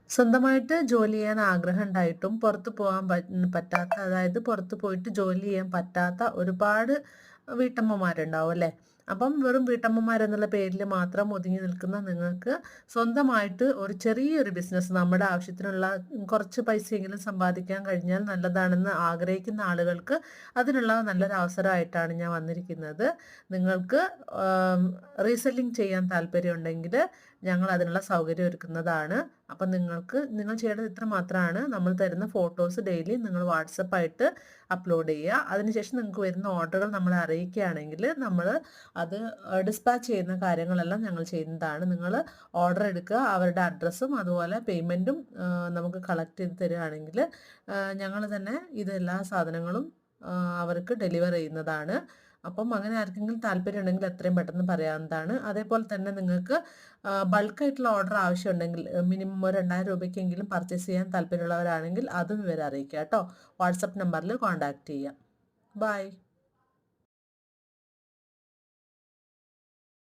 സ്വന്തമായിട്ട് ജോലി ചെയ്യാൻ ആഗ്രഹം ഉണ്ടായിട്ടും പുറത്ത് പോകാൻ പറ്റാത്ത, അതായത് പുറത്ത് പോയിട്ട് ജോലി ചെയ്യാൻ പറ്റാത്ത ഒരുപാട് വീട്ടമ്മമാരുണ്ടാവും അല്ലേ? അപ്പം വെറും വീട്ടമ്മമാരെന്നുള്ള പേരിൽ മാത്രം ഒതുങ്ങി നിൽക്കുന്ന നിങ്ങൾക്ക് സ്വന്തമായിട്ട് ഒരു ചെറിയൊരു ബിസിനസ്, നമ്മുടെ ആവശ്യത്തിനുള്ള കുറച്ച് പൈസയെങ്കിലും സമ്പാദിക്കാൻ കഴിഞ്ഞാൽ നല്ലതാണെന്ന് ആഗ്രഹിക്കുന്ന ആളുകൾക്ക് അതിനുള്ള നല്ലൊരു അവസരമായിട്ടാണ് ഞാൻ വന്നിരിക്കുന്നത്. നിങ്ങൾക്ക് റീസെല്ലിംഗ് ചെയ്യാൻ താല്പര്യമുണ്ടെങ്കിൽ ഞങ്ങൾ അതിനുള്ള സൗകര്യം ഒരുക്കുന്നതാണ്. അപ്പം നിങ്ങൾ ചെയ്യേണ്ടത് ഇത്ര മാത്രമാണ്: നമ്മൾ തരുന്ന ഫോട്ടോസ് ഡെയിലി നിങ്ങൾ വാട്സപ്പായിട്ട് അപ്ലോഡ് ചെയ്യുക. അതിനുശേഷം നിങ്ങൾക്ക് വരുന്ന ഓർഡറുകൾ നമ്മളെ അറിയിക്കുകയാണെങ്കിൽ നമ്മൾ അത് ഡിസ്പാച്ച് ചെയ്യുന്ന കാര്യങ്ങളെല്ലാം ഞങ്ങൾ ചെയ്യുന്നതാണ്. നിങ്ങൾ ഓർഡർ എടുക്കുക, അവരുടെ അഡ്രസ്സും അതുപോലെ പേയ്മെൻറ്റും നമുക്ക് കളക്ട് ചെയ്ത് തരികയാണെങ്കിൽ ഞങ്ങൾ തന്നെ ഇതെല്ലാ സാധനങ്ങളും അവർക്ക് ഡെലിവർ ചെയ്യുന്നതാണ്. അപ്പം അങ്ങനെ ആർക്കെങ്കിലും താല്പര്യം ഉണ്ടെങ്കിൽ എത്രയും പെട്ടെന്ന് പറയാവുന്നതാണ്. അതേപോലെ തന്നെ നിങ്ങൾക്ക് ബൾക്കായിട്ടുള്ള ഓർഡർ ആവശ്യമുണ്ടെങ്കിൽ മിനിമം ഒരു 2000 രൂപയ്ക്കെങ്കിലും പർച്ചേസ് ചെയ്യാൻ താല്പര്യമുള്ളവരാണെങ്കിൽ അതും ഇവരെ അറിയിക്കുക കേട്ടോ. വാട്സപ്പ് നമ്പറിൽ കോൺടാക്റ്റ് ചെയ്യാം. ബൈ.